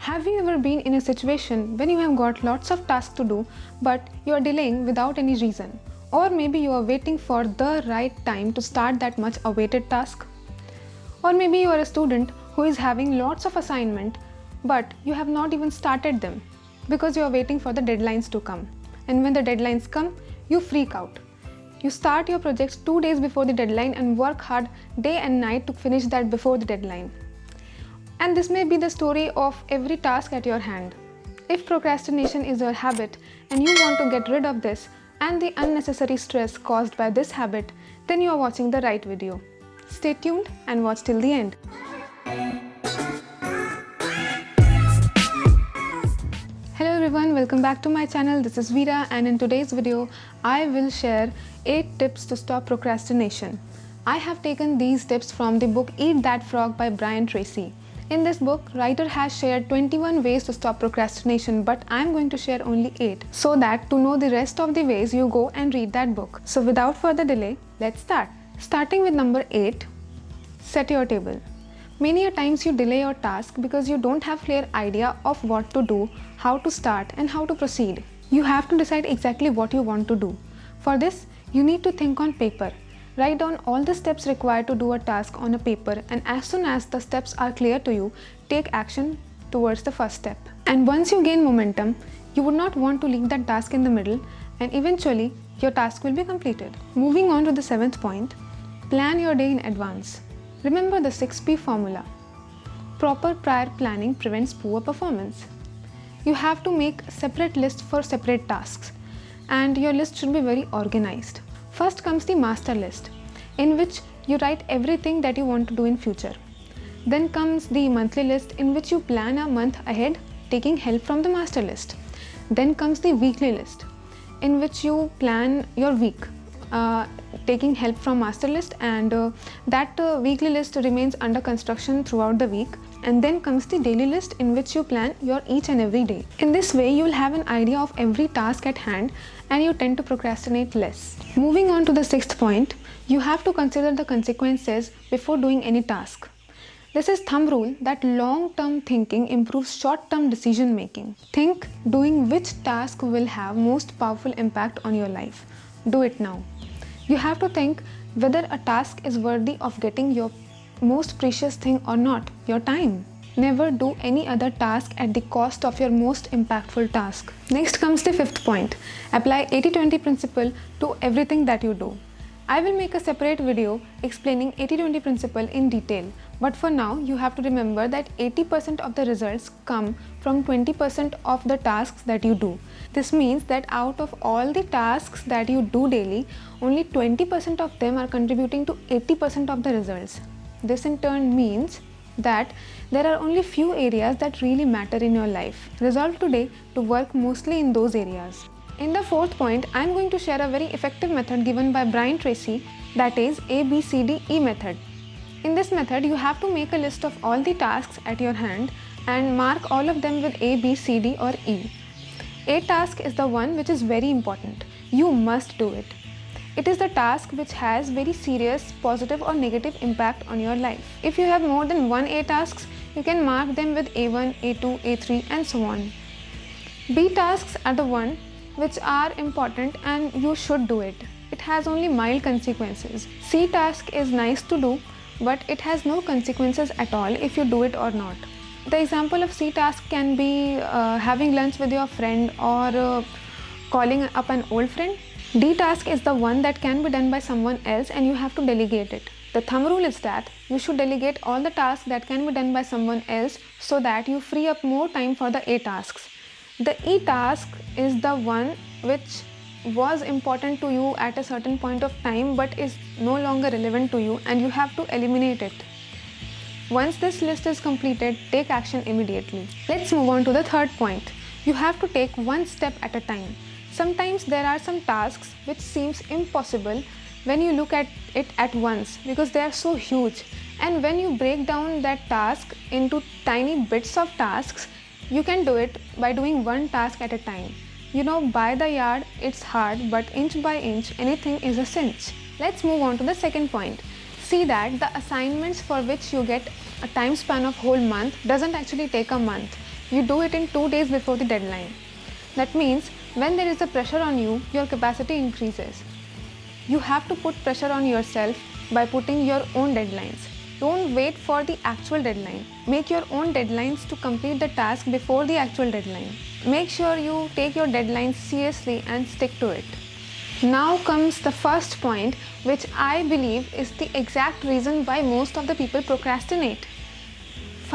Have you ever been in a situation when you have got lots of tasks to do but you are delaying without any reason? Or maybe you are waiting for the right time to start that much awaited task? Or maybe you are a student who is having lots of assignment but you have not even started them because you are waiting for the deadlines to come. And when the deadlines come, you freak out. You start your projects 2 days before the deadline and work hard day and night to finish that before the deadline. And this may be the story of every task at your hand. If procrastination is your habit and you want to get rid of this and the unnecessary stress caused by this habit, then you are watching the right video. Stay tuned and watch till the end. Hello everyone, welcome back to my channel. This is Veera, and in today's video, I will share 8 tips to stop procrastination. I have taken these tips from the book Eat That Frog by Brian Tracy. In this book, writer has shared 21 ways to stop procrastination, but I am going to share only 8 so that to know the rest of the ways you go and read that book. So without further delay, let's start. Starting with number 8, set your table. Many a times you delay your task because you don't have clear idea of what to do, how to start and how to proceed. You have to decide exactly what you want to do. For this, you need to think on paper. Write down all the steps required to do a task on a paper, and as soon as the steps are clear to you, take action towards the first step. And once you gain momentum, you would not want to leave that task in the middle, and eventually your task will be completed. Moving on to the 7th point, plan your day in advance. Remember the 6P formula. Proper prior planning prevents poor performance. You have to make separate lists for separate tasks, and your list should be very organized. First comes the master list, in which you write everything that you want to do in future. Then comes the monthly list, in which you plan a month ahead, taking help from the master list. Then comes the weekly list, in which you plan your week, taking help from master list, and that weekly list remains under construction throughout the week. And then comes the daily list, in which you plan your each and every day. In this way, you will have an idea of every task at hand and you tend to procrastinate less. Moving on to the 6th point, you have to consider the consequences before doing any task. This is thumb rule that long-term thinking improves short-term decision making. Think doing which task will have most powerful impact on your life. Do it now. You have to think whether a task is worthy of getting your most precious thing or not, your time. Never do any other task at the cost of your most impactful task. Next comes the 5th point. Apply 80-20 principle to everything that you do. I will make a separate video explaining 80-20 principle in detail, but for now you have to remember that 80% of the results come from 20% of the tasks that you do. This means that out of all the tasks that you do daily, only 20% of them are contributing to 80% of the results. This in turn means that there are only few areas that really matter in your life. Resolve today to work mostly in those areas. In the 4th point, I am going to share a very effective method given by Brian Tracy, that is ABCDE method. In this method, you have to make a list of all the tasks at your hand and mark all of them with A, B, C, D or E. A task is the one which is very important. You must do it. It is the task which has very serious positive or negative impact on your life. If you have more than one A tasks, you can mark them with A1, A2, A3 and so on. B tasks are the one which are important and you should do it. It has only mild consequences. C task is nice to do, but it has no consequences at all if you do it or not. The example of C task can be having lunch with your friend or calling up an old friend. D task is the one that can be done by someone else and you have to delegate it. The thumb rule is that you should delegate all the tasks that can be done by someone else so that you free up more time for the A tasks. The E task is the one which was important to you at a certain point of time but is no longer relevant to you and you have to eliminate it. Once this list is completed, take action immediately. Let's move on to the 3rd point. You have to take one step at a time. Sometimes there are some tasks which seems impossible when you look at it at once because they are so huge, and when you break down that task into tiny bits of tasks, you can do it by doing one task at a time. You know, by the yard it's hard, but inch by inch anything is a cinch. Let's move on to the 2nd point. See that the assignments for which you get a time span of whole month doesn't actually take a month. you do it in 2 days before the deadline. That means when there is a pressure on you, your capacity increases. You have to put pressure on yourself by putting your own deadlines. Don't wait for the actual deadline. Make your own deadlines to complete the task before the actual deadline. Make sure you take your deadlines seriously and stick to it. Now comes the first point, which I believe is the exact reason why most of the people procrastinate.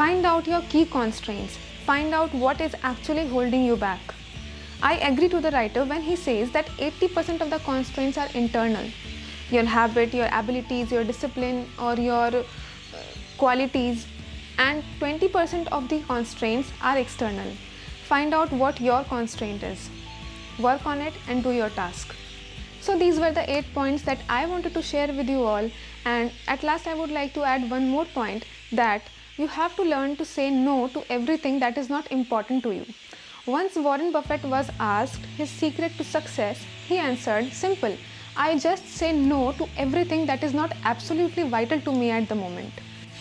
Find out your key constraints. Find out what is actually holding you back. I agree to the writer when he says that 80% of the constraints are internal. Your habit, your abilities, your discipline, or your qualities, and 20% of the constraints are external. Find out what your constraint is. Work on it and do your task. So these were the 8 points that I wanted to share with you all, and at last I would like to add one more point, that you have to learn to say no to everything that is not important to you. Once Warren Buffett was asked his secret to success, he answered, simple, I just say no to everything that is not absolutely vital to me at the moment.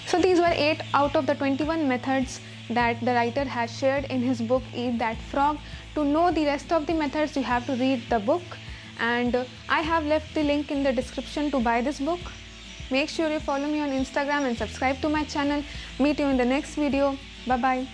So these were 8 out of the 21 methods that the writer has shared in his book Eat That Frog. To know the rest of the methods, you have to read the book, and I have left the link in the description to buy this book. Make sure you follow me on Instagram and subscribe to my channel. Meet you in the next video. Bye bye.